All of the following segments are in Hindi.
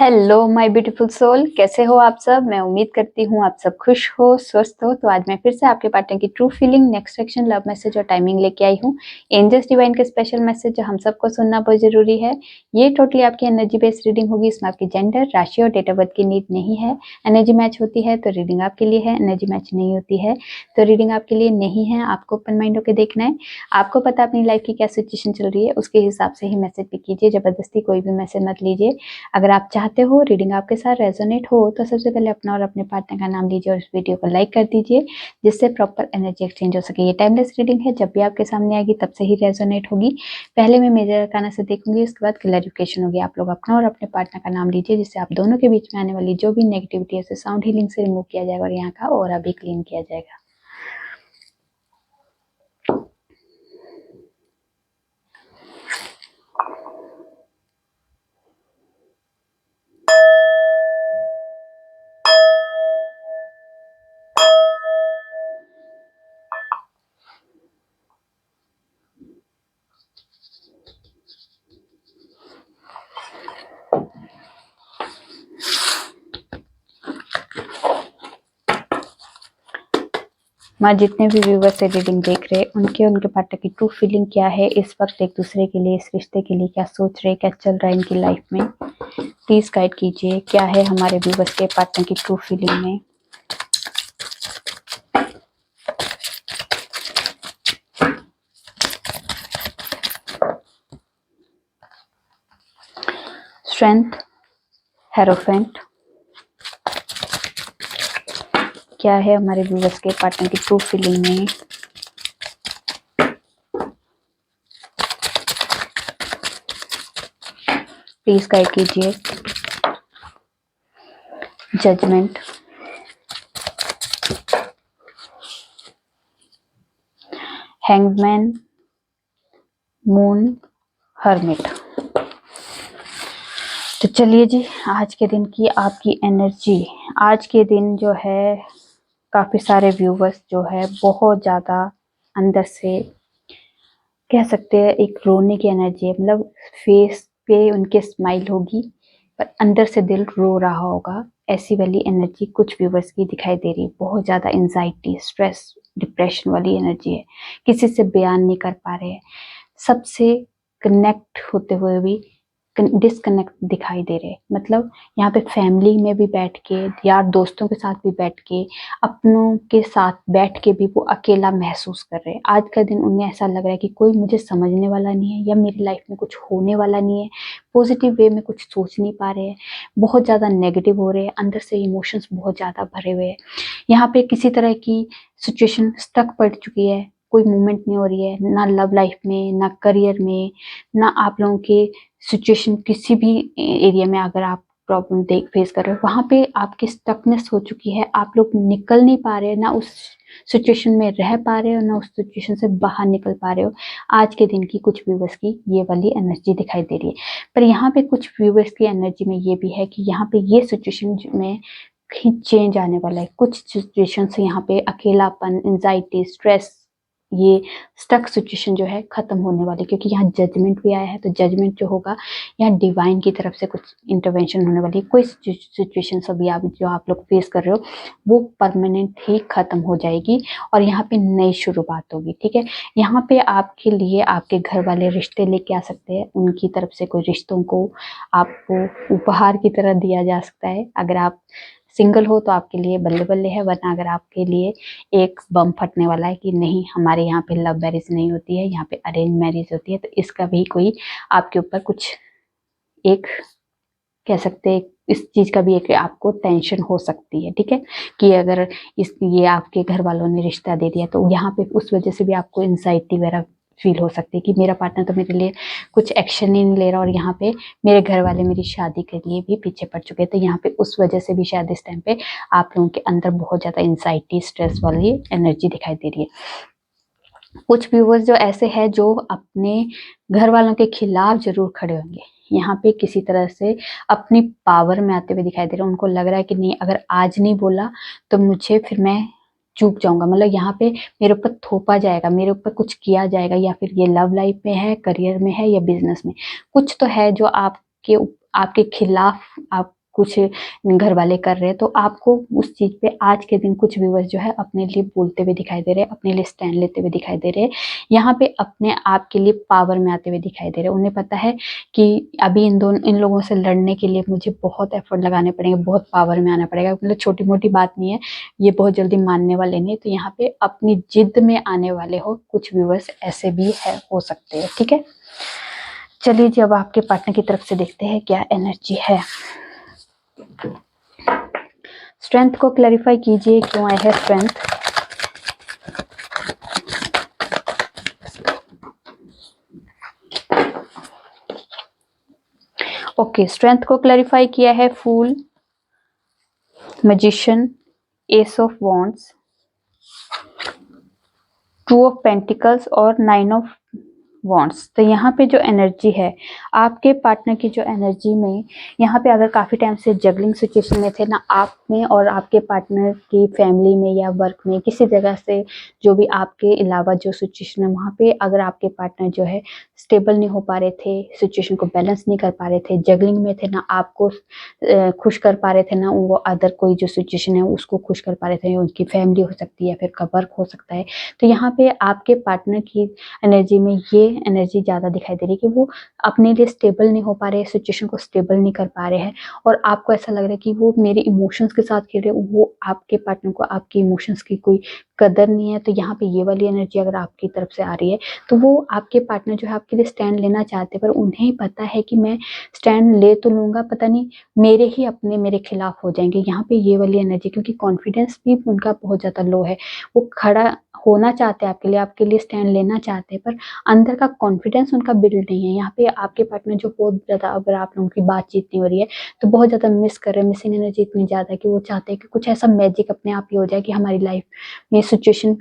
हेलो माय ब्यूटीफुल सोल, कैसे हो आप सब। मैं उम्मीद करती हूँ आप सब खुश हो, स्वस्थ हो। तो आज मैं फिर से आपके पार्टनर की true feeling, next section, love message और टाइमिंग लेके आई हूँ। एंजल्स डिवाइन के स्पेशल मैसेज जो हम सबको सुनना बहुत जरूरी है। ये टोटली आपकी एनर्जी बेस्ड रीडिंग होगी। इसमें आपकी जेंडर, राशि और डेट ऑफ बर्थ की नीड नहीं है। एनर्जी मैच होती है तो रीडिंग आपके लिए है, एनर्जी मैच नहीं होती है तो रीडिंग आपके लिए नहीं है। आपको ओपन माइंड होकर देखना है। आपको पता अपनी लाइफ की क्या सिचुएशन चल रही है, उसके हिसाब से ही मैसेज पिक कीजिए। जबरदस्ती कोई भी मैसेज मत लीजिए। अगर आप चाहते हो रीडिंग आपके साथ रेजोनेट हो तो सबसे पहले अपना और अपने पार्टनर का नाम लीजिए और इस वीडियो को लाइक कर दीजिए, जिससे प्रॉपर एनर्जी एक्सचेंज हो सके। ये टाइमलेस रीडिंग है, जब भी आपके सामने आएगी तब से ही रेजोनेट होगी। पहले मैं मेजर अरकाना से देखूंगी, उसके बाद क्लैरिफिकेशन होगी। आप लोग अपना और अपने पार्टनर का नाम लीजिए, जिससे आप दोनों के बीच में आने वाली जो भी नेगेटिविटी है उसे साउंड हीलिंग से रिमूव किया जाएगा और यहाँ का ऑरा भी क्लीन किया जाएगा। माँ, जितने भी व्यूवर्स से रीडिंग देख रहे हैं उनके पार्टनर की ट्रू फीलिंग क्या है इस वक्त, एक दूसरे के लिए, इस रिश्ते के लिए क्या सोच रहे, क्या चल रहा है इनकी लाइफ में, प्लीज गाइड कीजिए। क्या है हमारे व्यूवर्स के पार्टनर की ट्रू फीलिंग में। Strength, hierophant. क्या है हमारे व्यूवर्स के पार्टनर की ट्रू फीलिंग में। प्लीज गाइड कीजिए। Judgement, hangman, moon, hermit. तो चलिए जी, आज के दिन की आपकी एनर्जी। आज के दिन जो है काफी सारे व्यूवर्स जो है बहुत ज्यादा अंदर से कह सकते हैं एक रोने की एनर्जी है। मतलब फेस पे उनके स्माइल होगी पर अंदर से दिल रो रहा होगा। ऐसी वाली एनर्जी कुछ व्यूवर्स की दिखाई दे रही है। बहुत ज्यादा एंजाइटी, स्ट्रेस, डिप्रेशन वाली एनर्जी है। किसी से बयान नहीं कर पा रहे हैं, सबसे कनेक्ट होते हुए भी डिस्कनेक्ट दिखाई दे रहे। मतलब यहाँ पे फैमिली में भी बैठ के, यार दोस्तों के साथ भी बैठ के, अपनों के साथ बैठ के भी वो अकेला महसूस कर रहे हैं। आज का दिन उन्हें ऐसा लग रहा है कि कोई मुझे समझने वाला नहीं है या मेरी लाइफ में कुछ होने वाला नहीं है। पॉजिटिव वे में कुछ सोच नहीं पा रहे हैं, बहुत ज्यादा नेगेटिव हो रहे हैं, अंदर से इमोशंस बहुत ज्यादा भरे हुए हैं। यहाँ पे किसी तरह की सिचुएशन स्टक पड़ चुकी है, कोई मूवमेंट नहीं हो रही है, ना लव लाइफ में, ना करियर में, ना आप लोगों के सिचुएशन किसी भी एरिया में। अगर आप प्रॉब्लम देख फेस कर रहे हो, वहां पे आपकी स्टकनेस हो चुकी है। आप लोग निकल नहीं पा रहे, ना उस सिचुएशन में रह पा रहे हो, ना उस सिचुएशन से बाहर निकल पा रहे हो। आज के दिन की कुछ व्यूवर्स की ये वाली एनर्जी दिखाई दे रही है। पर यहाँ पे कुछ व्यूवर्स की एनर्जी में ये भी है कि यहाँ पे ये सिचुएशन में चेंज आने वाला है। कुछ सिचुएशन से यहाँ पे अकेलापन, एंजाइटी, स्ट्रेस, ये स्टक सिचुएशन जो है खत्म होने वाली। क्योंकि यहाँ जजमेंट भी आया है, तो जजमेंट जो होगा यहाँ डिवाइन की तरफ से कुछ इंटरवेंशन होने वाली है। कोई सिचुएशन अभी आप लोग फेस कर रहे हो वो परमानेंट ही खत्म हो जाएगी और यहाँ पे नई शुरुआत होगी। ठीक है, यहाँ पे आपके लिए आपके घर वाले रिश्ते लेके आ सकते हैं। उनकी तरफ से कोई रिश्तों को आपको उपहार की तरह दिया जा सकता है। अगर आप सिंगल हो तो आपके लिए बल्ले बल्ले है, वरना अगर आपके लिए एक बम फटने वाला है कि नहीं, हमारे यहाँ पे लव मैरिज नहीं होती है, यहाँ पे अरेंज मैरिज होती है, तो इसका भी कोई आपके ऊपर कुछ एक कह सकते हैं, इस चीज का भी एक आपको टेंशन हो सकती है। ठीक है, कि अगर ये आपके घर वालों ने रिश्ता दे दिया तो यहाँ पे उस वजह से भी आपको एंजाइटी वगैरह फील हो सकती है कि मेरा पार्टनर तो मेरे लिए कुछ एक्शन ही नहीं ले रहा और यहाँ पे मेरे घर वाले मेरी शादी के लिए भी पीछे पड़ चुके हैं। तो यहाँ पे उस वजह से भी शायद इस टाइम पे आप लोगों के अंदर बहुत ज्यादा एंजाइटी, स्ट्रेस वाली एनर्जी दिखाई दे रही है। कुछ व्यूवर्स जो ऐसे हैं जो अपने घर वालों के खिलाफ जरूर खड़े होंगे, यहाँ पे किसी तरह से अपनी पावर में आते हुए दिखाई दे रहे हैं। उनको लग रहा है कि नहीं, अगर आज नहीं बोला तो मुझे फिर मैं चूक जाऊंगा। मतलब यहाँ पे मेरे ऊपर थोपा जाएगा, मेरे ऊपर कुछ किया जाएगा, या फिर ये लव लाइफ में है, करियर में है या बिजनेस में, कुछ तो है जो आपके आपके खिलाफ आप कुछ घर वाले कर रहे हैं, तो आपको उस चीज पे आज के दिन कुछ व्यूअर्स जो है अपने लिए बोलते हुए दिखाई दे रहे हैं, अपने लिए स्टैंड लेते हुए दिखाई दे रहे हैं, यहाँ पे अपने आप के लिए पावर में आते हुए दिखाई दे रहे हैं। उन्हें पता है कि अभी इन लोगों से लड़ने के लिए मुझे बहुत एफर्ट लगाने पड़ेंगे, बहुत पावर में आना पड़ेगा, मतलब छोटी मोटी बात नहीं है, ये बहुत जल्दी मानने वाले नहीं। तो यहाँ पे अपनी जिद में आने वाले हो कुछ व्यूअर्स ऐसे भी है, हो सकते हैं, ठीक है। चलिए जी, अब आपके पार्टनर की तरफ से देखते हैं क्या एनर्जी है। स्ट्रेंथ को क्लैरिफाई कीजिए, क्यों आए है स्ट्रेंथ। ओके, स्ट्रेंथ को क्लैरिफाई किया है fool, magician, ace of wands, two of pentacles और नाइन ऑफ वॉन्ट्स। तो यहाँ पे जो एनर्जी है आपके पार्टनर की, जो एनर्जी में यहाँ पे अगर काफ़ी टाइम से जगलिंग सिचुएशन में थे ना, आप में और आपके पार्टनर की फैमिली में या वर्क में किसी जगह से, जो भी आपके अलावा जो सिचुएशन है वहाँ पे अगर आपके पार्टनर जो है स्टेबल नहीं हो पा रहे थे, सिचुएशन को बैलेंस नहीं कर पा रहे थे, जगलिंग में थे ना, आपको खुश कर पा रहे थे ना, वो अदर कोई जो सिचुएशन है उसको खुश कर पा रहे थे, उनकी फैमिली हो सकती है, फिर का वर्क हो सकता है। तो यहाँ पे आपके पार्टनर की एनर्जी में ये एनर्जी ज़्यादा दिखाई दे रही है कि वो अपने लिए स्टेबल नहीं हो पा रहे, सिचुएशन को स्टेबल नहीं कर पा रहे हैं, और आपको ऐसा लग रहा है कि वो मेरे इमोशंस के साथ खेल रहे हैं, वो आपके पार्टनर को आपके इमोशंस की कोई कदर नहीं है। तो यहाँ पे ये वाली एनर्जी अगर आपकी तरफ से आ रही है तो वो आपके पार्टनर जो है आपके लिए स्टैंड लेना चाहते हैं, पर उन्हें पता है कि मैं स्टैंड ले तो लूंगा, पता नहीं मेरे ही अपने मेरे खिलाफ हो जाएंगे। यहाँ पे ये वाली एनर्जी, क्योंकि कॉन्फिडेंस भी उनका बहुत ज़्यादा लो है, वो खड़ा होना चाहते हैं आपके लिए स्टैंड लेना चाहते हैं, पर अंदर का कॉन्फिडेंस उनका बिल्ड नहीं है। यहाँ पे आपके पार्टनर जो बहुत ज़्यादा, अगर आप लोगों की बातचीत नहीं हो रही है तो बहुत ज़्यादा मिस कर रहे हैं, मिसिंग एनर्जी इतनी ज़्यादा है कि वो चाहते हैं कि कुछ ऐसा मैजिक अपने आप ही हो जाए कि हमारी लाइफ में सिचुएशन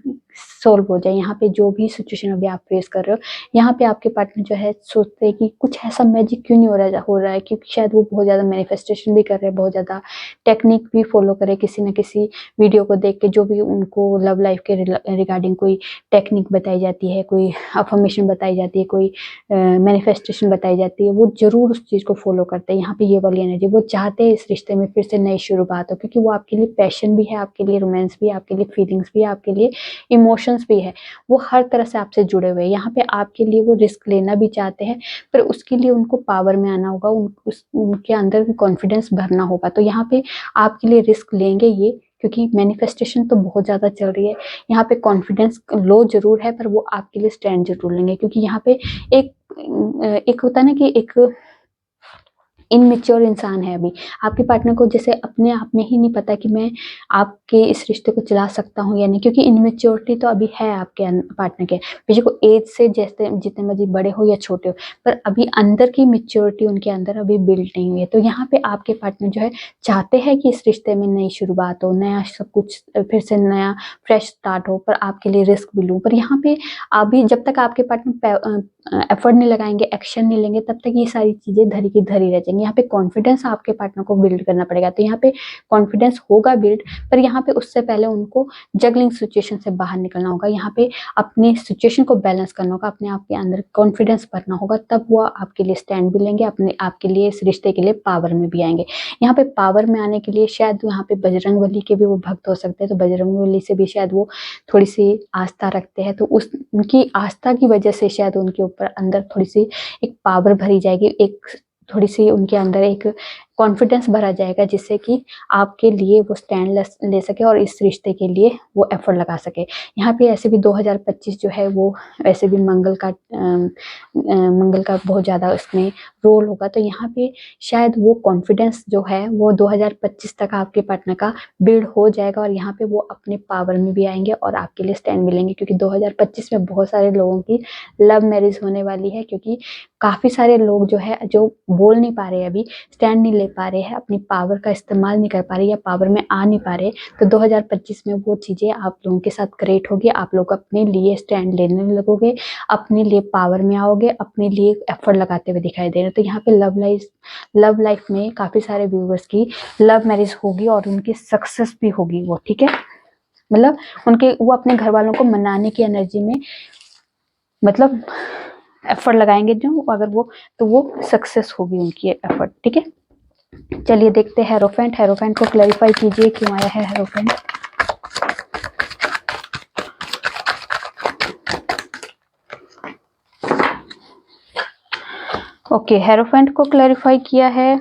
सॉल्व हो जाए। यहाँ पे जो भी सिचुएशन अभी आप फेस कर रहे हो, यहाँ पे आपके पार्टनर जो है सोचते हैं कि कुछ ऐसा मैजिक क्यों नहीं हो रहा है, क्योंकि शायद वो बहुत ज़्यादा मैनिफेस्टेशन भी कर रहे हैं, बहुत ज़्यादा टेक्निक भी फॉलो करे, किसी न किसी वीडियो को देख के जो भी उनको लव लाइफ के रिगार्डिंग कोई टेक्निक बताई जाती है, कोई अफर्मेशन बताई जाती है, कोई मैनिफेस्टेशन बताई जाती है, वो जरूर उस चीज़ को फॉलो करते हैं। यहाँ पे ये वाली एनर्जी, वो चाहते हैं इस रिश्ते में फिर से नई शुरुआत हो, क्योंकि वो आपके लिए पैशन भी है, आपके लिए रोमांस भी है, आपके लिए फीलिंग्स भी है, आपके लिए इमोशंस भी है, वो हर तरह से आपसे जुड़े हुए हैं। यहाँ पे आपके लिए वो रिस्क लेना भी चाहते हैं, पर उसके लिए उनको पावर में आना होगा, उनके अंदर भी कॉन्फिडेंस भरना होगा। तो यहाँ पे आपके लिए रिस्क लेंगे ये, क्योंकि मैनिफेस्टेशन तो बहुत ज़्यादा चल रही है। यहाँ पे कॉन्फिडेंस लो जरूर है, पर वो आपके लिए स्टैंड जरूर लेंगे, क्योंकि यहाँ पे एक एक होता है ना कि एक इनमेच्योर इंसान है अभी आपके पार्टनर को, जैसे अपने आप में ही नहीं पता कि मैं आपके इस रिश्ते को चला सकता हूँ या नहीं, क्योंकि इनमेच्योरिटी तो अभी है आपके पार्टनर के, बेशक को एज से जैसे जितने मर्जी बड़े हो या छोटे हो, पर अभी अंदर की मेच्योरिटी उनके अंदर अभी बिल्ड नहीं हुई है। तो यहाँ पे आपके पार्टनर जो है चाहते हैं कि इस रिश्ते में नई शुरुआत हो, नया सब कुछ फिर से नया फ्रेश स्टार्ट हो, पर आपके लिए रिस्क भी लूँ। पर यहाँ पे अभी जब तक आपके पार्टनर एफर्ट नहीं लगाएंगे, एक्शन नहीं लेंगे, तब तक ये सारी चीजें धरी की धरी रह जाएंगी। यहाँ पे कॉन्फिडेंस आपके पार्टनर को बिल्ड करना पड़ेगा। तो यहाँ पे कॉन्फिडेंस होगा बिल्ड, पर यहाँ पे उससे पहले उनको जगलिंग सिचुएशन से बाहर निकलना होगा। यहाँ पे अपनी सिचुएशन को बैलेंस करना होगा, अपने आप के अंदर कॉन्फिडेंस भरना होगा, तब वो आपके लिए स्टैंड भी लेंगे, अपने आपके लिए इस रिश्ते के लिए पावर में भी आएंगे। यहाँ पे पावर में आने के लिए शायद यहाँ पे बजरंग बली के भी वो भक्त हो सकते हैं, तो बजरंग बली से भी शायद वो थोड़ी सी आस्था रखते हैं, तो उस उनकी आस्था की वजह से शायद उनके ऊपर अंदर थोड़ी सी एक पावर भरी जाएगी, एक थोड़ी सी उनके अंदर एक कॉन्फिडेंस भरा जाएगा, जिससे कि आपके लिए वो स्टैंड ले सके और इस रिश्ते के लिए वो एफर्ट लगा सके। यहाँ पे ऐसे भी 2025 जो है वो वैसे भी मंगल का बहुत ज़्यादा इसमें रोल होगा, तो यहाँ पे शायद वो कॉन्फिडेंस जो है वो 2025 तक आपके पार्टनर का बिल्ड हो जाएगा, और यहाँ पे वो अपने पावर में भी आएंगे और आपके लिए स्टैंड मिलेंगे। क्योंकि 2025 में बहुत सारे लोगों की लव मैरिज होने वाली है, क्योंकि काफ़ी सारे लोग जो है जो बोल नहीं पा रहे, अभी स्टैंड नहीं ले पा रहे हैं, अपनी पावर का इस्तेमाल नहीं कर पा रहे या पावर में आ नहीं पा रहे, तो 2025 में वो चीज़ें आप लोगों के साथ क्रिएट होगी। आप लोग अपने लिए स्टैंड लेने लगोगे, अपने लिए पावर में आओगे, अपने लिए एफर्ट लगाते हुए दिखाई दे रहे। तो यहाँ पे लव लाइफ में काफ़ी सारे व्यूवर्स की लव मैरिज होगी और उनकी सक्सेस भी होगी वो, ठीक है, मतलब उनके वो अपने घर वालों को मनाने की एनर्जी में, मतलब एफर्ट लगाएंगे जो अगर वो, तो वो सक्सेस होगी उनकी एफर्ट। ठीक है, चलिए देखते हैं हेरोफेंट। हेरोफेंट को क्लैरिफाई कीजिए क्यों आया है हेरोफेंट। ओके, हेरोफेंट को क्लैरिफाई किया है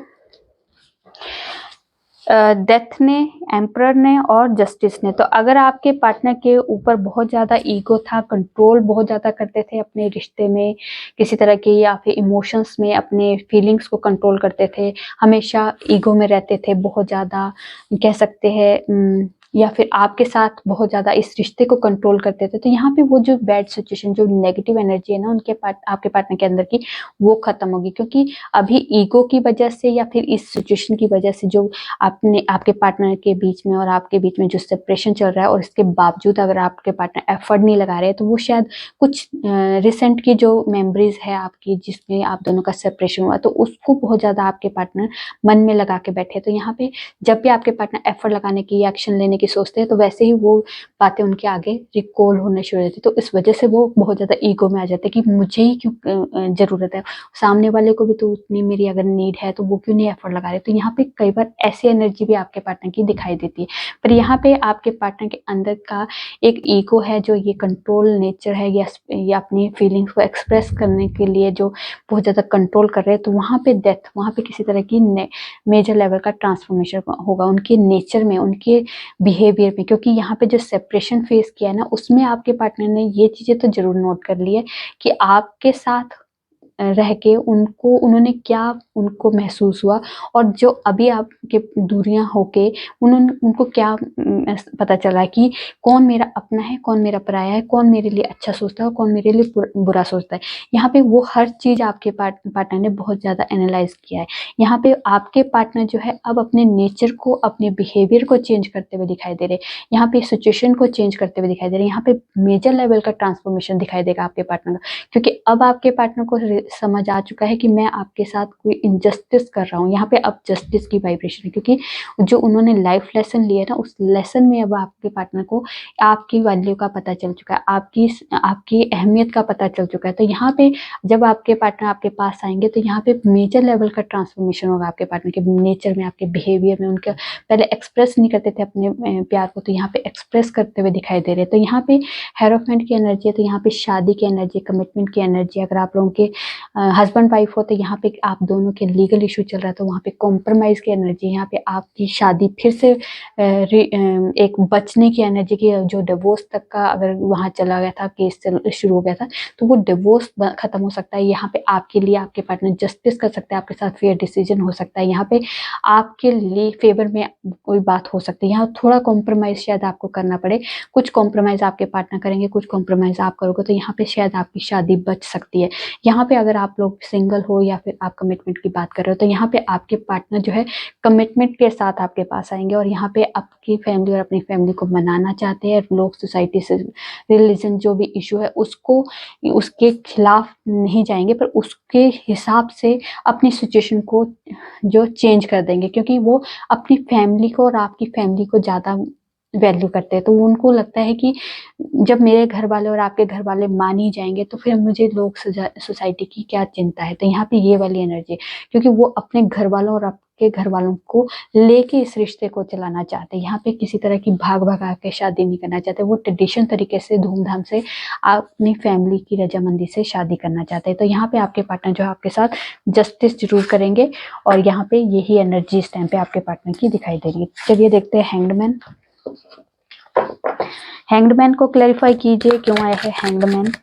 डेथ ने, एम्परर ने और जस्टिस ने। तो अगर आपके पार्टनर के ऊपर बहुत ज्यादा ईगो था, कंट्रोल बहुत ज्यादा करते थे अपने रिश्ते में किसी तरह के, या फिर इमोशंस में अपने फीलिंग्स को कंट्रोल करते थे, हमेशा ईगो में रहते थे बहुत ज्यादा, कह सकते हैं, या फिर आपके साथ बहुत ज्यादा इस रिश्ते को कंट्रोल करते थे, तो यहाँ पे वो जो बैड सिचुएशन, जो नेगेटिव एनर्जी है ना उनके आपके पार्टनर के अंदर की, वो खत्म होगी। क्योंकि अभी ईगो की वजह से या फिर इस सिचुएशन की वजह से जो आपने, आपके पार्टनर के बीच में और आपके बीच में जो सेपरेशन चल रहा है, और इसके बावजूद अगर आपके पार्टनर एफर्ट नहीं लगा रहे, तो वो शायद कुछ रिसेंट की जो मेमोरीज है आपकी जिसमें आप दोनों का सेपरेशन हुआ, तो उसको बहुत ज्यादा आपके पार्टनर मन में लगा के बैठे। तो यहाँ पे जब भी आपके पार्टनर एफर्ट लगाने की, एक्शन लेने की सोचते हैं, तो वैसे ही वो बातें उनके आगे रिकॉल होने शुरू हो जाती है। तो इस वजह से वो बहुत ज्यादा ईगो में आ जाते हैं कि मुझे ही क्यों जरूरत है, सामने वाले को भी तो उतनी मेरी अगर नीड है, तो वो क्यों नहीं एफर्ट लगा रहे। तो यहाँ पे कई बार ऐसी एनर्जी भी आपके पार्टनर की दिखाई देती है। पर यहाँ पे आपके पार्टनर के अंदर का एक ईगो है जो ये कंट्रोल नेचर है, या अपनी फीलिंग्स को एक्सप्रेस करने के लिए जो बहुत ज्यादा कंट्रोल कर रहे हैं, तो वहाँ पे डेथ, वहाँ पे किसी तरह की मेजर लेवल का ट्रांसफॉर्मेशन होगा उनके नेचर में, उनके बिहेवियर में। क्योंकि यहाँ पे जो सेपरेशन फेस किया है ना, उसमें आपके पार्टनर ने ये चीजें तो जरूर नोट कर ली है कि आपके साथ रह के उनको, उन्होंने क्या उनको महसूस हुआ, और जो अभी आपके दूरियां होके उन्होंने, उनको क्या पता चला कि कौन मेरा अपना है, कौन मेरा पराया है, कौन मेरे लिए अच्छा सोचता है और कौन मेरे लिए बुरा सोचता है। यहाँ पे वो हर चीज आपके पार्टनर ने बहुत ज्यादा एनालाइज किया है। यहाँ पे आपके पार्टनर जो है अब अपने नेचर को, अपने बिहेवियर को चेंज करते हुए दिखाई दे रहे, यहाँ पे सिचुएशन को चेंज करते हुए दिखाई दे रहे, यहाँ पे मेजर लेवल का ट्रांसफॉर्मेशन दिखाई देगा आपके पार्टनर का। क्योंकि अब आपके पार्टनर को समझ आ चुका है कि मैं आपके साथ कोई इनजस्टिस कर रहा हूँ। यहाँ पे अब जस्टिस की वाइब्रेशन है, क्योंकि जो उन्होंने लाइफ लेसन लिया ना, उस लेसन में अब आपके पार्टनर को आपकी वैल्यू का पता चल चुका है, आपकी आपकी अहमियत का पता चल चुका है। तो यहाँ पे जब आपके पार्टनर आपके पास आएंगे, तो यहाँ पे मेजर लेवल का ट्रांसफॉर्मेशन होगा आपके पार्टनर के नेचर में, आपके बिहेवियर में। उनका पहले एक्सप्रेस नहीं करते थे अपने प्यार को, तो यहाँ पे एक्सप्रेस करते हुए दिखाई दे रहे हैं। तो यहाँ पे हेरोफेंट की एनर्जी है, तो यहाँ पे शादी की एनर्जी, कमिटमेंट की एनर्जी। अगर आप लोगों के हस्बैंड वाइफ हो, तो यहाँ पे आप दोनों के लीगल इशू चल रहा है, तो वहाँ पे कॉम्प्रोमाइज की एनर्जी, यहाँ पे आपकी शादी फिर से एक बचने की एनर्जी की, जो डिवोर्स तक का अगर वहाँ चला गया था, केस शुरू हो गया था, तो वो डिवोर्स खत्म हो सकता है। यहाँ पे आपके लिए आपके पार्टनर जस्टिस कर सकते हैं, आपके साथ फेयर डिसीजन हो सकता है, यहाँ पे आपके लिए फेवर में कोई बात हो सकती है। यहाँ थोड़ा कॉम्प्रोमाइज शायद आपको करना पड़े, कुछ कॉम्प्रोमाइज आपके पार्टनर करेंगे, कुछ कॉम्प्रोमाइज आप करोगे, तो यहाँ पे शायद आपकी शादी बच सकती है। यहाँ पे अगर आप लोग सिंगल हो या फिर आप कमिटमेंट की बात कर रहे हो, तो यहाँ पे आपके पार्टनर जो है कमिटमेंट के साथ आपके पास आएंगे, और यहाँ पे आपकी फैमिली और अपनी फैमिली को मनाना चाहते हैं। लोग सोसाइटी से रिलीजन जो भी इशू है उसको, उसके खिलाफ नहीं जाएंगे, पर उसके हिसाब से अपनी सिचुएशन को जो चेंज कर देंगे, क्योंकि वो अपनी फैमिली को और आपकी फैमिली को ज्यादा वैल्यू करते हैं। तो उनको लगता है कि जब मेरे घर वाले और आपके घर वाले मान ही जाएंगे, तो फिर मुझे लोग सोसाइटी की क्या चिंता है। तो यहाँ पे ये वाली एनर्जी, क्योंकि वो अपने घर वालों और आपके घर वालों को लेके इस रिश्ते को चलाना चाहते हैं। यहाँ पे किसी तरह की भाग भगा के शादी नहीं करना चाहते, वो ट्रेडिशन तरीके से धूमधाम से अपनी फैमिली की रजामंदी से शादी करना चाहते हैं। तो यहाँ पे आपके पार्टनर जो आपके साथ जस्टिस जरूर करेंगे, और यहाँ पे यही एनर्जी इस टाइम पे आपके पार्टनर की दिखाई दे रही है। चलिए देखते हैं हैंग्ड हैंगड को क्लैरिफाई कीजिए क्यों आया है हैंगड।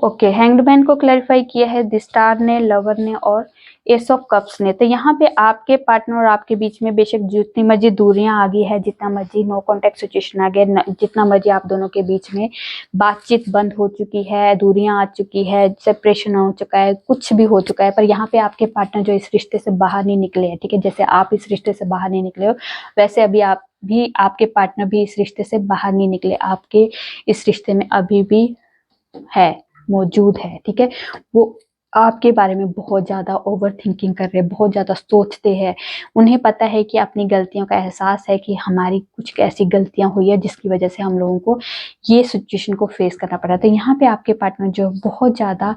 ओके, हैंगड को क्लैरिफाई किया है द स्टार ने, लवर ने और एस ऑफ कप्स ने। तो यहाँ पे आपके पार्टनर और आपके बीच में बेशक जितनी मर्जी दूरियां आ गई है, जितना मर्जी नो कॉन्टेक्ट सिचुएशन आ गया, जितना मर्जी आप दोनों के बीच में बातचीत बंद हो चुकी है, दूरियां आ चुकी है, सेपरेशन हो चुका है, कुछ भी हो चुका है, पर यहाँ पे आपके पार्टनर जो इस रिश्ते से बाहर नहीं निकले हैं, ठीक है, जैसे आप इस रिश्ते से बाहर नहीं निकले हो, वैसे अभी आप भी, आपके पार्टनर भी इस रिश्ते से बाहर नहीं निकले, आपके इस रिश्ते में अभी भी है, मौजूद है, ठीक है। वो आपके बारे में बहुत ज़्यादा ओवर थिंकिंग कर रहे हैं, बहुत ज़्यादा सोचते हैं। उन्हें पता है कि अपनी गलतियों का एहसास है कि हमारी कुछ ऐसी गलतियाँ हुई है जिसकी वजह से हम लोगों को ये सिचुएशन को फेस करना पड़ा। तो यहाँ पे आपके पार्टनर जो बहुत ज़्यादा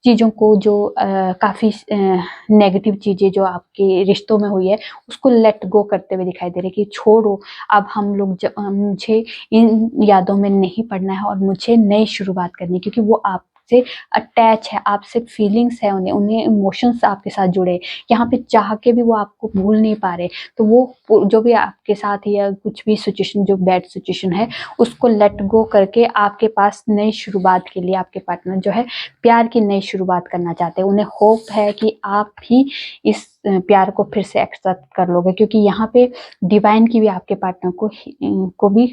चीज़ों को जो काफ़ी नेगेटिव चीज़ें जो आपके रिश्तों में हुई है उसको लेट गो करते हुए दिखाई दे रहे कि छोड़ो, अब हम लोग मुझे इन यादों में नहीं पड़ना है और मुझे नई शुरुआत करनी है, क्योंकि वो आपसे अटैच है, आपसे फीलिंग्स है, उन्हें उन्हें इमोशंस आपके साथ जुड़े। यहाँ पे चाह के भी वो आपको भूल नहीं पा रहे। तो वो जो भी आपके साथ या कुछ भी सिचुएशन जो बैड सिचुएशन है उसको लेट गो करके आपके पास नई शुरुआत के लिए आपके पार्टनर जो है प्यार की नई शुरुआत करना चाहते हैं। उन्हें होप है कि आप भी इस प्यार को फिर से एक्सेप्ट कर लोगे, क्योंकि यहाँ पे डिवाइन की भी आपके पार्टनर को भी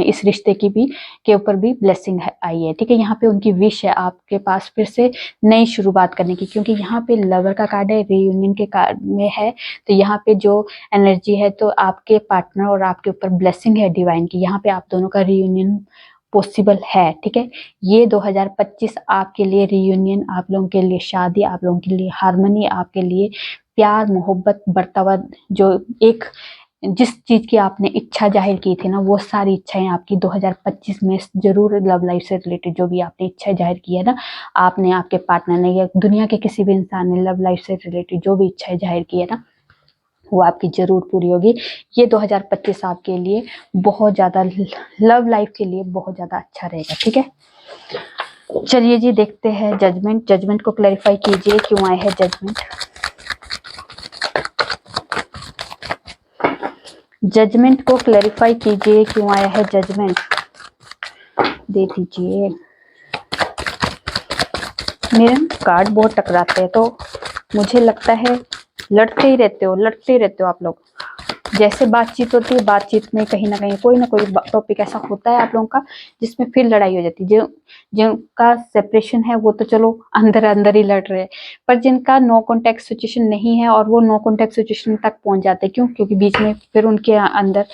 इस रिश्ते की भी के ऊपर भी ब्लेसिंग आई है। ठीक है, यहाँ पे उनकी विश है आपके पास फिर से नई शुरुआत करने की, क्योंकि यहाँ पे लवर का कार्ड है, रीयूनियन के कार्ड में है। तो यहाँ पे जो एनर्जी है तो आपके पार्टनर और आपके ऊपर ब्लेसिंग है डिवाइन की। यहाँ पे आप दोनों का रीयूनियन पॉसिबल है। ठीक है, ये 2025 आपके लिए रीयूनियन, आप लोगों के लिए शादी, आप लोगों के लिए हार्मनी, आपके लिए प्यार मोहब्बत बरतावा, जो एक जिस चीज की आपने इच्छा जाहिर की थी ना वो सारी इच्छाएं आपकी 2025 में जरूर लव लाइफ से रिलेटेड जो भी आपने इच्छा जाहिर की है ना, आपने, आपके पार्टनर ने या दुनिया के किसी भी इंसान ने लव लाइफ से रिलेटेड जो भी इच्छाएं जाहिर की है ना वो आपकी जरूर पूरी होगी। ये 2025 आपके लिए बहुत ज्यादा लव लाइफ के लिए बहुत ज्यादा अच्छा रहेगा। ठीक है, चलिए जी देखते हैं जजमेंट। जजमेंट को क्लैरिफाई कीजिए, क्यों आए हैं जजमेंट। जजमेंट को क्लैरिफाई कीजिए, क्यों आया है जजमेंट, दे दीजिए। मेरे कार्ड बहुत टकराते हैं तो मुझे लगता है लड़ते ही रहते हो आप लोग। जैसे बातचीत होती है, बातचीत में कहीं ना कहीं कोई ना कोई टॉपिक ऐसा होता है आप लोगों का जिसमें फिर लड़ाई हो जाती है। जिनका सेपरेशन है वो तो चलो अंदर अंदर ही लड़ रहे हैं, पर जिनका नो कॉन्टेक्ट सिचुएशन नहीं है और वो नो कॉन्टेक्ट सिचुएशन तक पहुंच जाते हैं, क्यों? क्योंकि बीच में फिर उनके अंदर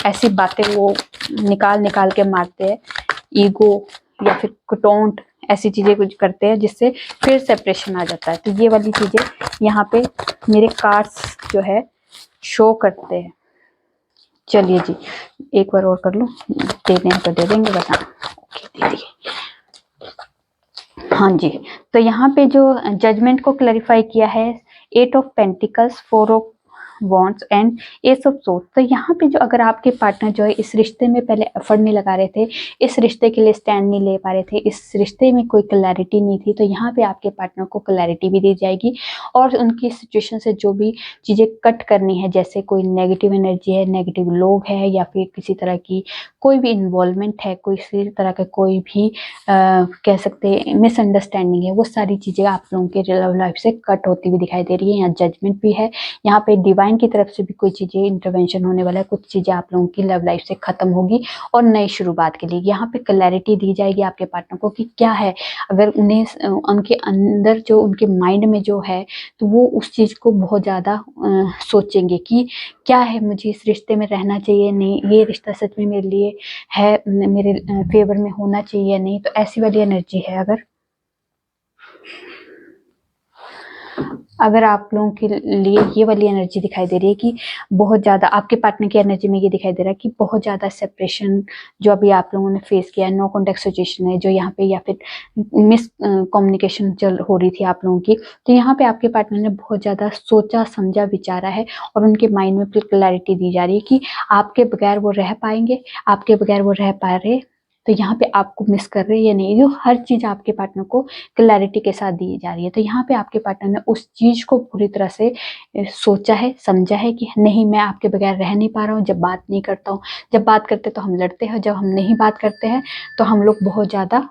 ऐसी बातें वो निकाल निकाल के मारते हैं, ईगो या फिर टोंट, ऐसी चीजें कुछ करते हैं जिससे फिर सेपरेशन आ जाता है। तो ये वाली चीजें यहाँ पे मेरे कार्ड्स जो है शो करते हैं। चलिए जी एक बार और कर लूं, दे दें तो दे देंगे, बता ओके दे दिए। हाँ जी, तो यहाँ पे जो जजमेंट को क्लैरिफाई किया है 8 of pentacles, 4 of wants and S of swords. तो यहाँ पे जो अगर आपके पार्टनर जो है इस रिश्ते में पहले एफर्ट नहीं लगा रहे थे, इस रिश्ते के लिए स्टैंड नहीं ले पा रहे थे, इस रिश्ते में कोई क्लैरिटी नहीं थी, तो यहाँ पे आपके पार्टनर को क्लैरिटी भी दी जाएगी और उनकी सिचुएशन से जो भी चीज़ें कट करनी है, जैसे कोई नेगेटिव एनर्जी है, नेगेटिव लोग है या फिर किसी तरह की कोई भी इन्वॉल्वमेंट है, कोई इसी तरह का कोई भी कह सकते हैं मिसअंडरस्टैंडिंग है, वो सारी चीज़ें आप लोगों के लव लाइफ से कट होती हुई दिखाई दे रही है। यहाँ जजमेंट भी है, यहाँ पे डिवाइन की तरफ से भी कोई चीजें इंटरवेंशन होने वाला है, कुछ चीजें आप लोगों की लव लाइफ से खत्म होगी और नई शुरुआत के लिए यहाँ पे क्लैरिटी दी जाएगी आपके पार्टनर को कि क्या है। अगर उन्हें उनके अंदर जो उनके माइंड में जो है तो वो उस चीज को बहुत ज्यादा सोचेंगे कि क्या है, मुझे इस रिश्ते में रहना चाहिए नहीं, ये रिश्ता सच में मेरे लिए है, मेरे फेवर में होना चाहिए नहीं। तो ऐसी वाली एनर्जी है। अगर आप लोगों के लिए ये वाली एनर्जी दिखाई दे रही है कि बहुत ज़्यादा आपके पार्टनर की एनर्जी में ये दिखाई दे रहा है कि बहुत ज़्यादा सेपरेशन जो अभी आप लोगों ने फेस किया है, नो कॉन्टेक्ट सिचुएशन है जो यहाँ पे, या फिर मिस कम्युनिकेशन चल हो रही थी आप लोगों की, तो यहाँ पे आपके पार्टनर ने बहुत ज़्यादा सोचा समझा विचारा है और उनके माइंड में फिर क्लैरिटी दी जा रही है कि आपके बगैर वो रह पाएंगे, आपके बगैर वो रह पा रहे, तो यहाँ पे आपको मिस कर रहे हैं या नहीं, जो हर चीज आपके पार्टनर को क्लैरिटी के साथ दी जा रही है। तो यहाँ पे आपके पार्टनर ने उस चीज को पूरी तरह से सोचा है, समझा है कि नहीं, मैं आपके बगैर रह नहीं पा रहा हूँ। जब बात नहीं करता हूँ, जब बात करते तो हम लड़ते हैं, जब हम नहीं बात करते हैं तो हम लोग बहुत ज्यादा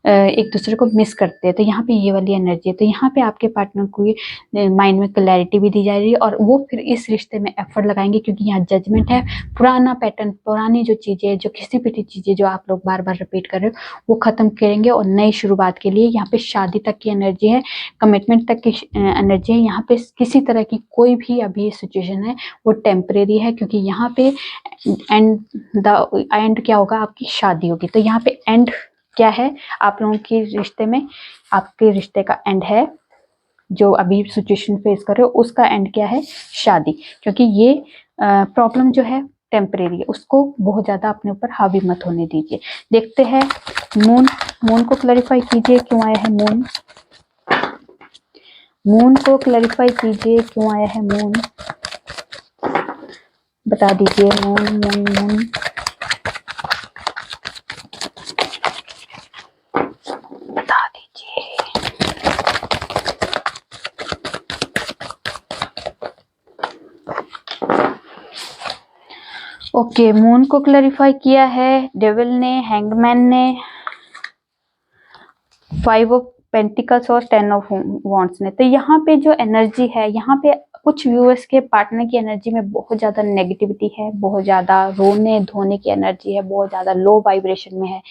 एक दूसरे को मिस करते हैं। तो यहाँ पे ये वाली एनर्जी है। तो यहाँ पे आपके पार्टनर को ये माइंड में क्लैरिटी भी दी जा रही है और वो फिर इस रिश्ते में एफर्ट लगाएंगे, क्योंकि यहाँ जजमेंट है। पुराना पैटर्न, पुरानी जो चीजें, जो किसी भी चीजें जो आप लोग बार बार रिपीट कर रहे हो वो खत्म करेंगे और नई शुरुआत के लिए यहाँ पे शादी तक की एनर्जी है, कमिटमेंट तक की एनर्जी है। यहाँ पे किसी तरह की कोई भी अभी सिचुएशन है वो टेम्परेरी है, क्योंकि यहाँ पे एंड क्या होगा, आपकी शादी होगी। तो यहाँ पे एंड क्या है आप लोगों के रिश्ते में, आपके रिश्ते का एंड है जो अभी सिचुएशन फेस कर रहे हो उसका एंड क्या है, शादी। क्योंकि ये प्रॉब्लम जो है टेम्परेरी है, उसको बहुत ज्यादा अपने ऊपर हावी मत होने दीजिए। देखते हैं मून, मून को क्लैरिफाई कीजिए क्यों आया है मून, मून को क्लैरिफाई कीजिए क्यों आया है मून, बता दीजिए मून मून मून। बता दीजिए। ओके, मून को क्लैरिफाई किया है डेविल ने, हैंगमैन ने, 5 ऑफ पेंटिकल्स और 10 ऑफ वॉन्ड्स ने। तो यहाँ पे जो एनर्जी है, यहाँ पे कुछ व्यूअर्स के पार्टनर की एनर्जी में बहुत ज्यादा नेगेटिविटी है, बहुत ज्यादा रोने धोने की एनर्जी है, बहुत ज्यादा लो वाइब्रेशन में है,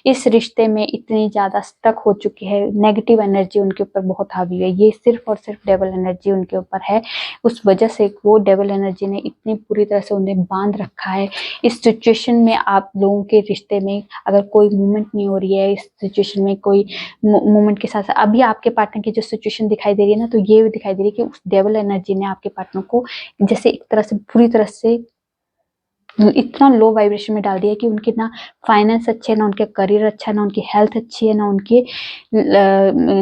इस रिश्ते में इतनी ज्यादा स्टक हो चुकी है, नेगेटिव एनर्जी उनके ऊपर बहुत हावी है। ये सिर्फ और सिर्फ डेविल एनर्जी उनके ऊपर है, उस वजह से वो डेविल एनर्जी ने इतनी पूरी तरह से उन्हें बांध रखा है। इस सिचुएशन में आप लोगों के रिश्ते में अगर कोई मूवमेंट नहीं हो रही है, इस सिचुएशन में कोई मूवमेंट के साथ साथ अभी आपके पार्टनर की जो सिचुएशन दिखाई दे रही है ना, तो ये दिखाई दे रही है कि उस डेविल एनर्जी ने आपके पार्टनर को जैसे एक तरह से पूरी तरह से इतना लो वाइब्रेशन में डाल दिया कि उनके ना फाइनेंस अच्छे, ना उनके करियर अच्छा, ना उनकी हेल्थ अच्छी है, ना उनकी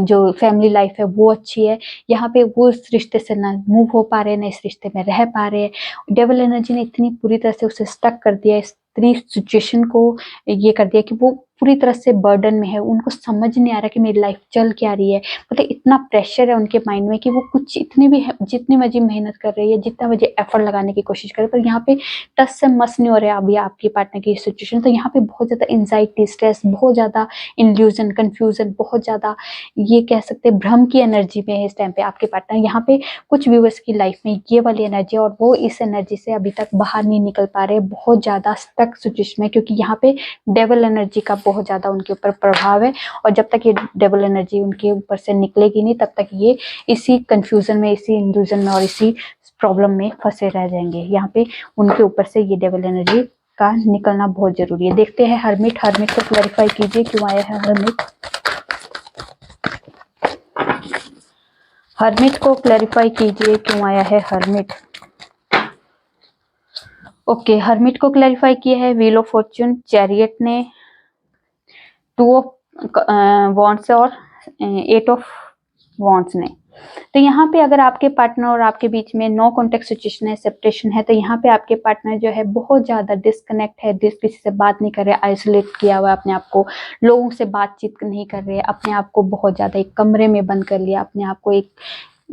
जो फैमिली लाइफ है वो अच्छी है। यहाँ पे वो इस रिश्ते से ना मूव हो पा रहे हैं, ना इस रिश्ते में रह पा रहे हैं। डेविल एनर्जी ने इतनी पूरी तरह से उसे स्टक कर दिया, इस सिचुएशन को ये कर दिया कि वो पूरी तरह से बर्डन में है, उनको समझ नहीं आ रहा कि मेरी लाइफ चल क्या रही है। मतलब इतना प्रेशर है उनके माइंड में कि वो कुछ इतनी भी जितनी मर्जी मेहनत कर रही है, जितना मर्जी एफर्ट लगाने की कोशिश कर रही है, पर यहाँ पे टस से मस नहीं हो रहा है अभी आपके पार्टनर की सिचुएशन। तो यहाँ पे बहुत ज्यादा एंजाइटी, स्ट्रेस, बहुत ज्यादा इल्यूजन, कंफ्यूजन, बहुत ज्यादा ये कह सकते हैं भ्रम की एनर्जी में है इस टाइम पे आपके पार्टनर। यहाँ पे कुछ व्यूअर्स की लाइफ में ये वाली एनर्जी, और वो इस एनर्जी से अभी तक बाहर नहीं निकल पा रहे, बहुत ज्यादा स्टक सिचुएशन में, क्योंकि यहाँ पे डेविल एनर्जी का बहुत ज्यादा उनके ऊपर प्रभाव है। और जब तक ये डेविल एनर्जी उनके ऊपर से निकलेगी नहीं, तब तक ये इसी कंफ्यूजन में, इसी इल्यूजन में और इसी प्रॉब्लम में फंसे रह जाएंगे। यहाँ पे उनके ऊपर से ये डेविल एनर्जी का निकलना बहुत जरूरी है। देखते हैं हर्मिट, हर्मिट को क्लैरिफाई कीजिए क्यों आया है हर्मिट, हर्मिट को क्लैरिफाई कीजिए क्यों आया है हर्मिट। ओके, हर्मिट को क्लैरिफाई किया है व्हील ऑफ फॉर्च्यून, चैरियट ने, 2 ऑफ वॉन्ड्स और 8 ऑफ वॉन्ड्स ने। तो यहाँ पे अगर आपके पार्टनर और आपके बीच में नो कॉन्टेक्ट सिचुएशन है, सेपरेशन है, तो यहाँ पे आपके पार्टनर जो है बहुत ज्यादा डिस्कनेक्ट है, किसी से बात नहीं कर रहे, आइसोलेट किया हुआ है अपने आप को, लोगों से बातचीत नहीं कर रहे, अपने आप को बहुत ज्यादा एक कमरे में बंद कर लिया, अपने आप को एक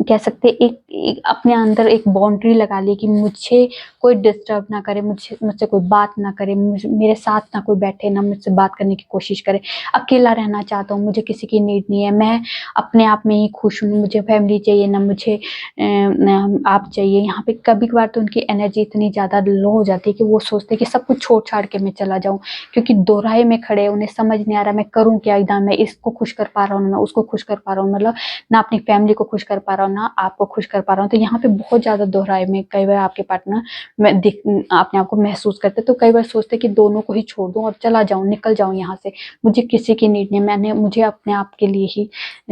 कह सकते एक अपने अंदर एक बाउंड्री लगा ली कि मुझे कोई डिस्टर्ब ना करे, मुझसे कोई बात ना करे, मेरे साथ ना कोई बैठे, ना मुझसे बात करने की कोशिश करे, अकेला रहना चाहता हूँ, मुझे किसी की नीड नहीं है, मैं अपने आप में ही खुश हूँ, मुझे फैमिली चाहिए ना मुझे आप चाहिए। यहाँ पे कभी कभार तो उनकी एनर्जी इतनी ज़्यादा लो हो जाती है कि वो सोचते हैं कि सब कुछ छोड़ छाड़ के मैं चला जाऊँ, क्योंकि दोराहे में खड़े, उन्हें समझ नहीं आ रहा मैं करूँ क्या, एकदम मैं इसको खुश कर पा रहा हूँ, मैं उसको खुश कर पा रहा हूँ, मतलब ना अपनी फैमिली को खुश कर पा रहा हूँ, ना आपको खुश कर पा रहा हूँ। तो यहाँ पे बहुत ज्यादा दोहराए में कई बार आपके पार्टनर अपने आप को महसूस करते, तो कई बार सोचते कि दोनों को ही छोड़ दूं और चला जाऊं, निकल जाऊं यहाँ से, मुझे किसी की नीड नहीं, मुझे अपने आप के लिए ही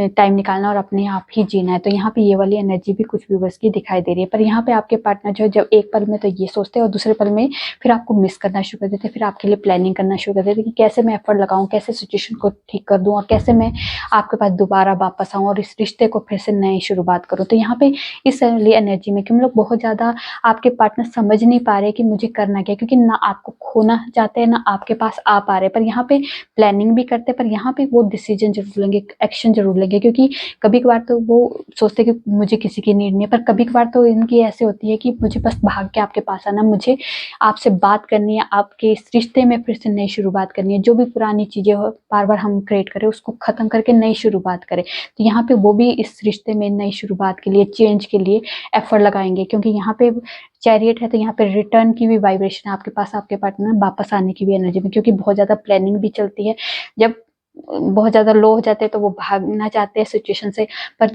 टाइम निकालना और अपने आप ही जीना है। तो यहाँ पे ये वाली एनर्जी भी कुछ व्यूवर्स की दिखाई दे रही है। पर यहाँ पे आपके पार्टनर जो है, जब एक पल में तो ये सोचते हैं और दूसरे पल में फिर आपको मिस करना शुरू कर देते, फिर आपके लिए प्लानिंग करना शुरू कर देते कि कैसे मैं एफर्ट लगाऊं, कैसे सिचुएशन को ठीक कर दूं और कैसे मैं आपके पास दोबारा वापस आऊं और इस रिश्ते को फिर से नई शुरुआत करूं। तो यहाँ पे इस वाली एनर्जी में कि हम लोग बहुत ज्यादा आपके पार्टनर समझ नहीं पा रहे कि मुझे करना क्या, क्योंकि ना आपको खोना चाहते हैं, ना आपके पास आ पा रहे, पर यहाँ पे प्लानिंग भी करते हैं, पर यहाँ पे वो डिसीजन जरूर लेंगे, एक्शन जरूर लेंगे, क्योंकि कभी कभार तो वो सोचते कि मुझे किसी की नीड नहीं है, पर कभी कभार तो इनकी ऐसे होती है कि मुझे बस भाग के आपके पास आना, मुझे आपसे बात करनी है, आपके इस रिश्ते में फिर से नई शुरुआत करनी है, जो भी पुरानी चीजें बार बार हम क्रिएट करें उसको खत्म करके नई शुरुआत करें। तो यहाँ पे वो भी इस रिश्ते में नई शुरुआत के लिए, चेंज के लिए एफर्ट लगाएंगे, क्योंकि यहाँ पे चैरियट है, तो यहाँ पे रिटर्न की भी वाइब्रेशन है आपके पास, आपके पार्टनर वापस आने की भी एनर्जी में, क्योंकि बहुत ज्यादा प्लानिंग भी चलती है। जब बहुत ज्यादा लो हो जाते हैं तो वो भागना चाहते हैं सिचुएशन से, पर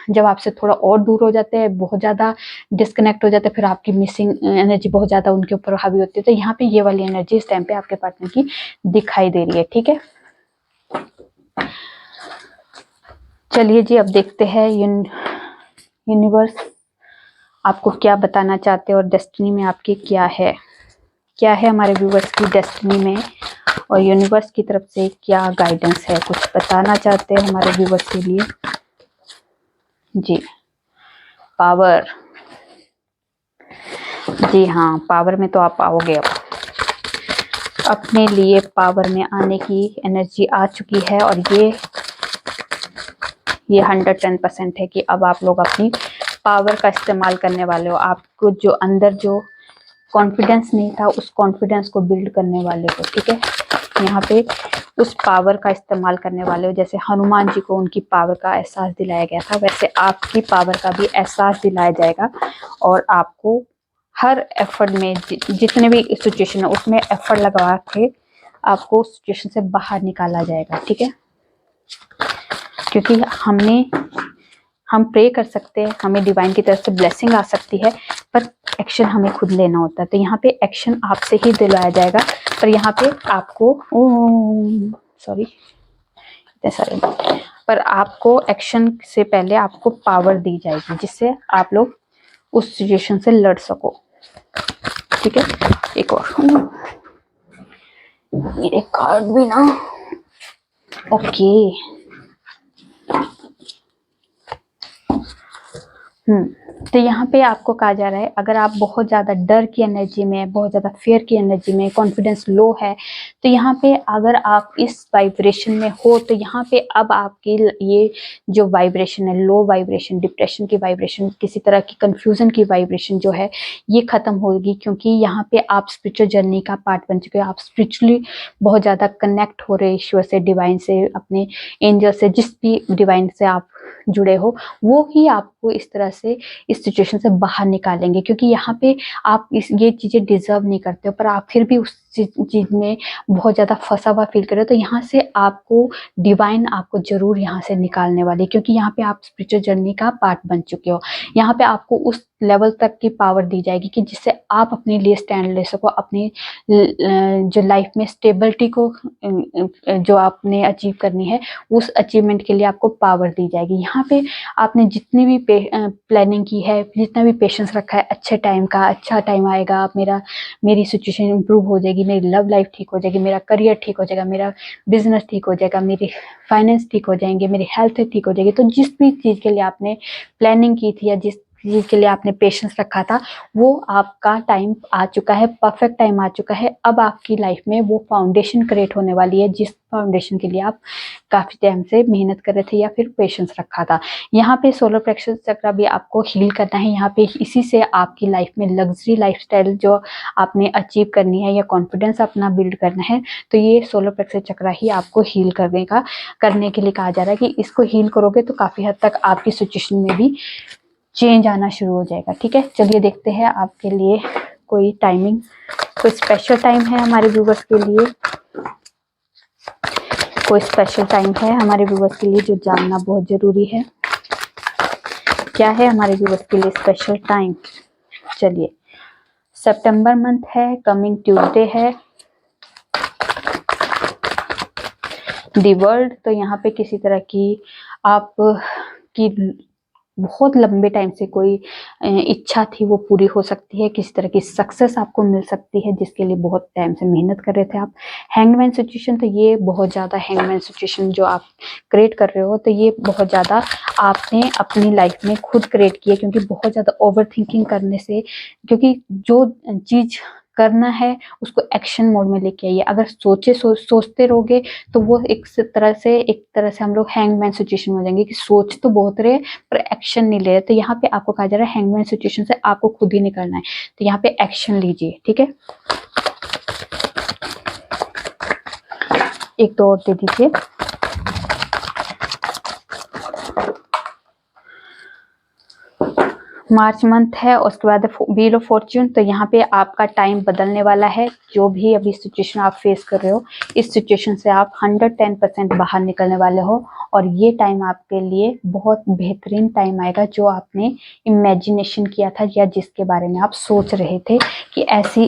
जब आपसे थोड़ा और दूर हो जाते हैं, बहुत ज्यादा डिस्कनेक्ट हो जाते हैं, फिर आपकी मिसिंग एनर्जी बहुत ज्यादा उनके ऊपर हावी होती है। तो यहाँ पे ये वाली एनर्जी इस टाइम पे आपके पार्टनर की दिखाई दे रही है। ठीक है, चलिए जी, अब देखते हैं यूनिवर्स आपको क्या बताना चाहते हैं और डेस्टिनी में आपकी क्या है हमारे व्यूवर्स की डेस्टिनी में, और यूनिवर्स की तरफ से क्या गाइडेंस है, कुछ बताना चाहते हैं हमारे व्यूवर्स के लिए जी। पावर, जी हाँ, पावर में तो आप आओगे। अब अपने लिए पावर में आने की एनर्जी आ चुकी है, और ये 110% है कि अब आप लोग अपनी पावर का इस्तेमाल करने वाले हो। आपको जो अंदर जो कॉन्फिडेंस नहीं था, उस कॉन्फिडेंस को बिल्ड करने वाले हो, ठीक है। यहाँ पे उस पावर का इस्तेमाल करने वाले हो। जैसे हनुमान जी को उनकी पावर का एहसास दिलाया गया था, वैसे आपकी पावर का भी एहसास दिलाया जाएगा, और आपको हर एफर्ट में जितने भी सिचुएशन है उसमें एफर्ट लगा के आपको सिचुएशन से बाहर निकाला जाएगा, ठीक है। क्योंकि हम प्रे कर सकते हैं, हमें डिवाइन की तरफ से ब्लेसिंग आ सकती है, पर एक्शन हमें खुद लेना होता है। तो यहाँ पे एक्शन आपसे ही दिलाया जाएगा, पर यहाँ पे आपको सॉरी इतने सारे, पर आपको एक्शन से पहले आपको पावर दी जाएगी, जिससे आप लोग उस सिचुएशन से लड़ सको, ठीक है। एक और मेरे कार्ड भी ना, ओके। तो यहाँ पे आपको कहा जा रहा है, अगर आप बहुत ज़्यादा डर की एनर्जी में, बहुत ज़्यादा फियर की एनर्जी में, कॉन्फिडेंस लो है, तो यहाँ पे अगर आप इस वाइब्रेशन में हो, तो यहाँ पे अब आपकी ये जो वाइब्रेशन है, लो वाइब्रेशन, डिप्रेशन की वाइब्रेशन, किसी तरह की कंफ्यूजन की वाइब्रेशन जो है, ये खत्म होगी। क्योंकि यहाँ पे आप स्पिरिचुअल जर्नी का पार्ट बन चुके हो। आप स्पिरिचुअली बहुत ज़्यादा कनेक्ट हो रहे, ईश्वर से, डिवाइन से, अपने एंजल से, जिस भी डिवाइन से आप जुड़े हो, वो ही आपको इस तरह से इस सिचुएशन से बाहर निकालेंगे। क्योंकि यहाँ पे आप ये चीजें डिजर्व नहीं करते हो, पर आप फिर भी उस चीज में बहुत ज्यादा फंसा हुआ फील कर रहे हो, तो यहाँ से आपको डिवाइन आपको जरूर यहाँ से निकालने वाली, क्योंकि यहाँ पे आप स्पिरिचुअल जर्नी का पार्ट बन चुके हो। यहाँ पे आपको उस लेवल तक की पावर दी जाएगी कि जिससे आप अपने लिए स्टैंड ले सको, अपनी जो लाइफ में स्टेबिलिटी को जो आपने अचीव करनी है, उस अचीवमेंट के लिए आपको पावर दी जाएगी। यहाँ पे आपने जितनी भी प्लानिंग की है, जितना भी पेशेंस रखा है, अच्छे टाइम का, अच्छा टाइम आएगा, मेरी सिचुएशन इंप्रूव हो जाएगी, मेरी लव लाइफ ठीक हो जाएगी, मेरा करियर ठीक हो जाएगा, मेरा बिजनेस ठीक हो जाएगा, मेरी फाइनेंस ठीक हो जाएंगे, मेरी हेल्थ ठीक हो जाएगी। तो जिस भी चीज़ के लिए आपने प्लानिंग की थी, या जिस चीज के लिए आपने पेशेंस रखा था, वो आपका टाइम आ चुका है, परफेक्ट टाइम आ चुका है। अब आपकी लाइफ में वो फाउंडेशन क्रिएट होने वाली है, जिस फाउंडेशन के लिए आप काफी टाइम से मेहनत कर रहे थे या फिर पेशेंस रखा था। यहाँ पे सोलर प्लेक्सस चक्र भी आपको हील करना है। यहाँ पे इसी से आपकी लाइफ में लग्जरी लाइफस्टाइल जो आपने अचीव करनी है, या कॉन्फिडेंस अपना बिल्ड करना है, तो ये सोलर प्लेक्सस चक्र ही आपको हील करने के लिए कहा जा रहा है कि इसको हील करोगे तो काफी हद तक आपकी सिचुएशन में भी चेंज आना शुरू हो जाएगा, ठीक है। चलिए देखते हैं आपके लिए कोई टाइमिंग, कोई स्पेशल टाइम है हमारे व्यूवर्स के लिए, कोई स्पेशल टाइम है हमारे व्यूवर्स के लिए जो जानना बहुत जरूरी है। क्या है हमारे व्यूवर्स के लिए स्पेशल टाइम? चलिए, सितंबर मंथ है, कमिंग ट्यूसडे है, दी वर्ल्ड। तो यहाँ पे किसी तरह की आप की बहुत लंबे टाइम से कोई इच्छा थी, वो पूरी हो सकती है। किसी तरह की सक्सेस आपको मिल सकती है, जिसके लिए बहुत टाइम से मेहनत कर रहे थे आप। हैंगमैन सिचुएशन, तो ये बहुत ज़्यादा हैंगमैन सिचुएशन जो आप क्रिएट कर रहे हो, तो ये बहुत ज़्यादा आपने अपनी लाइफ में खुद क्रिएट किया, क्योंकि बहुत ज़्यादा ओवर थिंकिंग करने से, क्योंकि जो चीज़ करना है उसको एक्शन मोड में लेके आइए। अगर सोचते रहोगे तो वो एक तरह से हम लोग हैंगमैन सिचुएशन में हो जाएंगे कि सोच तो बहुत रहे पर एक्शन नहीं ले रहे। तो यहाँ पे आपको कहा जा रहा है हैंगमैन सिचुएशन से आपको खुद ही निकलना है, तो यहाँ पे एक्शन लीजिए, ठीक है। एक दो और दे दीजिए। मार्च मंथ है, उसके बाद व्हील ऑफ फॉर्च्यून। तो यहाँ पे आपका टाइम बदलने वाला है। जो भी अभी सिचुएशन आप फेस कर रहे हो, इस सिचुएशन से आप 110% बाहर निकलने वाले हो, और ये टाइम आपके लिए बहुत बेहतरीन टाइम आएगा। जो आपने इमेजिनेशन किया था, या जिसके बारे में आप सोच रहे थे कि ऐसी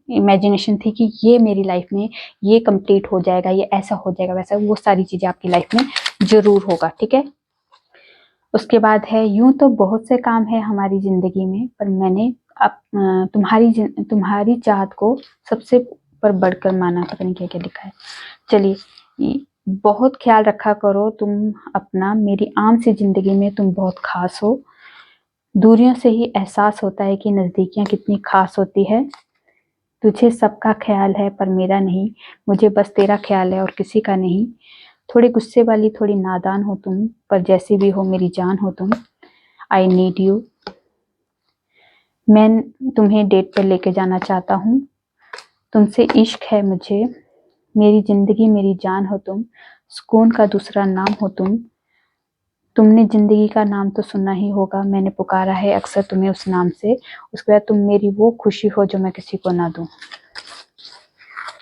इमेजिनेशन थी कि ये मेरी लाइफ में ये कंप्लीट हो जाएगा, ये ऐसा हो जाएगा, वैसा, वो सारी चीजें आपकी लाइफ में जरूर होगा, ठीक है। उसके बाद है, यूं तो बहुत से काम है हमारी जिंदगी में, पर मैंने अब तुम्हारी चाहत को सबसे ऊपर बढ़कर माना। पता नहीं क्या क्या लिखा है। चलिए, बहुत ख्याल रखा करो तुम अपना, मेरी आम सी जिंदगी में तुम बहुत खास हो। दूरियों से ही एहसास होता है कि नजदीकियां कितनी खास होती है। तुझे सबका ख्याल है पर मेरा नहीं, मुझे बस तेरा ख्याल है और किसी का नहीं। थोड़ी गुस्से वाली, थोड़ी नादान हो तुम, पर जैसी भी हो मेरी जान हो तुम। I need you. मैं तुम्हें डेट पर लेके जाना चाहता हूँ, तुमसे इश्क है मुझे। मेरी जिंदगी मेरी जान हो तुम, सुकून का दूसरा नाम हो तुम। तुमने जिंदगी का नाम तो सुना ही होगा, मैंने पुकारा है अक्सर तुम्हें उस नाम से। उसके बाद, तुम मेरी वो खुशी हो जो मैं किसी को ना दूं।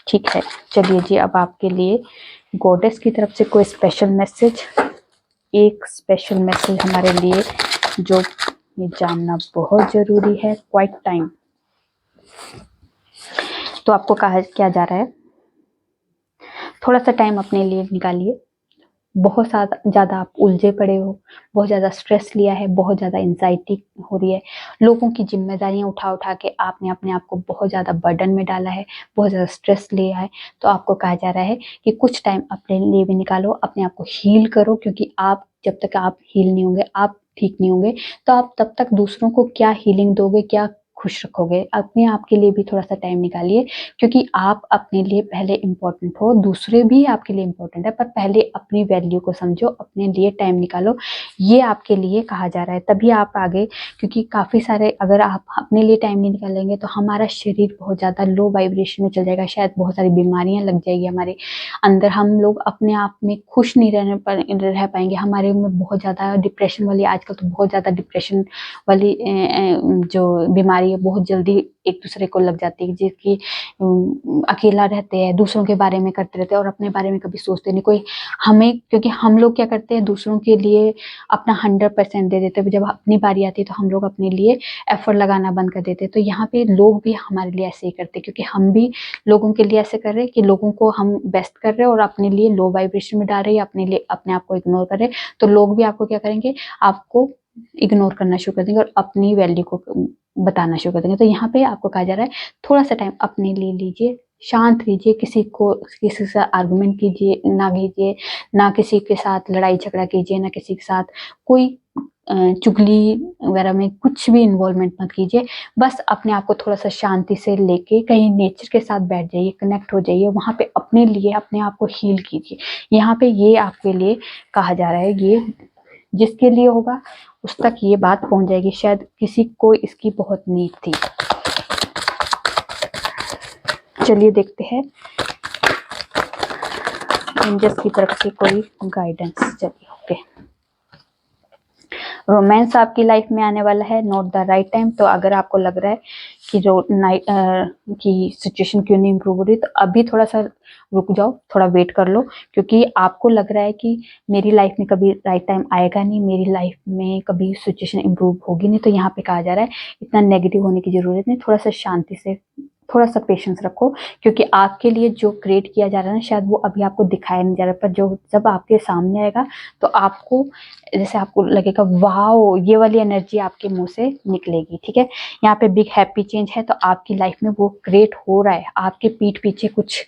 ठीक है, चलिए जी, अब आपके लिए गॉडेस की तरफ से कोई स्पेशल मैसेज, एक स्पेशल मैसेज हमारे लिए जो ये जानना बहुत जरूरी है। Quiet time. तो आपको कहा क्या जा रहा है, थोड़ा सा टाइम अपने लिए निकालिए। बहुत ज़्यादा आप उलझे पड़े हो, बहुत ज़्यादा स्ट्रेस लिया है, बहुत ज़्यादा एंजाइटी हो रही है, लोगों की जिम्मेदारियां उठा उठा के आपने अपने आप को बहुत ज़्यादा बर्डन में डाला है, बहुत ज़्यादा स्ट्रेस लिया है। तो आपको कहा जा रहा है कि कुछ टाइम अपने लिए भी निकालो, अपने आप को हील करो, क्योंकि आप जब तक आप हील नहीं होंगे, आप ठीक नहीं होंगे, तो आप तब तक दूसरों को क्या हीलिंग दोगे, क्या खुश रखोगे। अपने आप के लिए भी थोड़ा सा टाइम निकालिए, क्योंकि आप अपने लिए पहले इम्पोर्टेंट हो, दूसरे भी आपके लिए इम्पोर्टेंट है, पर पहले अपनी वैल्यू को समझो, अपने लिए टाइम निकालो। ये आपके लिए कहा जा रहा है, तभी आप आगे, क्योंकि काफ़ी सारे, अगर आप अपने लिए टाइम नहीं निकालेंगे तो हमारा शरीर बहुत ज़्यादा लो वाइब्रेशन में चल जाएगा, शायद बहुत सारी बीमारियां लग जाएगी हमारे अंदर, हम लोग अपने आप में खुश नहीं रह पाएंगे, हमारे में बहुत ज़्यादा डिप्रेशन वाली, आजकल तो बहुत ज़्यादा डिप्रेशन वाली जो बीमारी है बहुत जल्दी एक दूसरे को लग जाती है, जिसकी अकेला रहते हैं, दूसरों के बारे में करते रहते हैं और अपने बारे में कभी सोचते नहीं कोई। हमें, क्योंकि हम लोग क्या करते हैं, दूसरों के लिए अपना 100% दे देते हैं, जब अपनी बारी आती है तो हम लोग अपने लिए एफर्ट लगाना बंद कर देते हैं। तो यहाँ पे लोग भी हमारे लिए ऐसे ही करते हैं, क्योंकि हम भी लोगों के लिए ऐसे कर रहे हैं कि लोगों को हम बेस्ट कर रहे हैं और अपने लिए लो वाइब्रेशन में डाल रहे हैं, अपने लिए अपने आप को इग्नोर कर रहे हैं। तो लोग भी आपको क्या करेंगे, आपको इग्नोर करना शुरू कर देंगे और अपनी वैल्यू को बताना शुरू कर देंगे। तो यहाँ पे आपको कहा जा रहा है, थोड़ा सा टाइम अपने लिए लीजिए, शांत लीजिए, किसी से आर्गुमेंट कीजिए ना किसी के साथ लड़ाई झगड़ा कीजिए, ना किसी के साथ कोई चुगली वगैरह में कुछ भी इन्वॉल्वमेंट मत कीजिए। बस अपने आप को थोड़ा सा शांति से लेके कहीं नेचर के साथ बैठ जाइए, कनेक्ट हो जाइए, वहाँ पे अपने लिए अपने आप को हील कीजिए। यहाँ पे ये आपके लिए कहा जा रहा है, ये जिसके लिए होगा उस तक ये बात पहुंच जाएगी, शायद किसी को इसकी बहुत नीड थी। चलिए देखते हैं एंजल्स की तरफ से कोई गाइडेंस। चलिए, ओके। रोमांस आपकी लाइफ में आने वाला है, नॉट द राइट टाइम। तो अगर आपको लग रहा है कि कि सिचुएशन क्यों नहीं इम्प्रूव हो रही, तो अभी थोड़ा सा रुक जाओ, थोड़ा वेट कर लो, क्योंकि आपको लग रहा है कि मेरी लाइफ में कभी राइट टाइम आएगा नहीं, मेरी लाइफ में कभी सिचुएशन इम्प्रूव होगी नहीं। तो यहाँ पे कहा जा रहा है, इतना नेगेटिव होने की जरूरत नहीं, थोड़ा सा शांति से, थोड़ा सा पेशेंस रखो, क्योंकि आपके लिए जो क्रिएट किया जा रहा है ना, शायद वो अभी आपको दिखाया नहीं जा रहा, पर जो जब आपके सामने आएगा तो आपको, जैसे आपको लगेगा वाओ, ये वाली एनर्जी आपके मुंह से निकलेगी। ठीक है, यहाँ पे बिग हैप्पी चेंज है, तो आपकी लाइफ में वो क्रिएट हो रहा है, आपके पीठ पीछे कुछ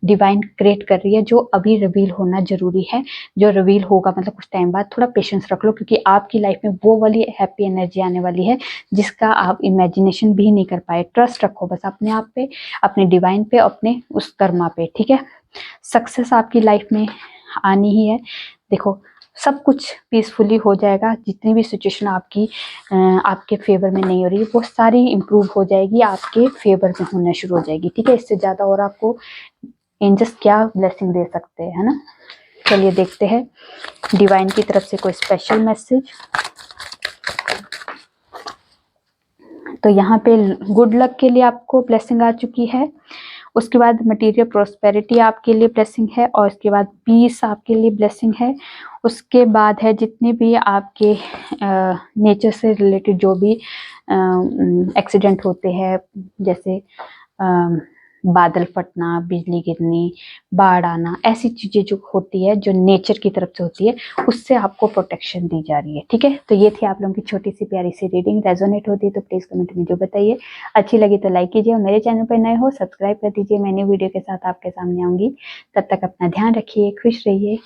डिवाइन क्रिएट कर रही है, जो अभी रिवील होना जरूरी है, जो रिवील होगा मतलब कुछ टाइम बाद। थोड़ा पेशेंस रख लो, क्योंकि आपकी लाइफ में वो वाली हैप्पी एनर्जी आने वाली है जिसका आप इमेजिनेशन भी नहीं कर पाए। ट्रस्ट रखो बस अपने आप पे, अपने डिवाइन पे, अपने उस कर्मा पे। ठीक है, सक्सेस आपकी लाइफ में आनी ही है। देखो, सब कुछ पीसफुली हो जाएगा, जितनी भी सिचुएशन आपके फेवर में नहीं हो रही, वो सारी इम्प्रूव हो जाएगी, आपके फेवर में होना शुरू हो जाएगी। ठीक है, इससे ज्यादा और आपको एंजल्स क्या ब्लेसिंग दे सकते हैं, है ना। चलिए देखते हैं डिवाइन की तरफ से कोई स्पेशल मैसेज। तो यहाँ पे गुड लक के लिए आपको ब्लेसिंग आ चुकी है, उसके बाद मटेरियल प्रोस्पेरिटी आपके लिए ब्लेसिंग है, और उसके बाद पीस आपके लिए ब्लेसिंग है। उसके बाद है जितने भी आपके नेचर से रिलेटेड जो भी एक्सीडेंट होते हैं, जैसे बादल फटना, बिजली गिरनी, बाढ़ आना, ऐसी चीजें जो होती है, जो नेचर की तरफ से होती है, उससे आपको प्रोटेक्शन दी जा रही है। ठीक है, तो ये थी आप लोगों की छोटी सी प्यारी सी रीडिंग। रेजोनेट होती है तो प्लीज कमेंट में जो बताइए। अच्छी लगी तो लाइक कीजिए, और मेरे चैनल पर नए हो सब्सक्राइब कर दीजिए। मैं न्यू वीडियो के साथ आपके सामने आऊंगी। तब तक अपना ध्यान रखिए, खुश रहिए।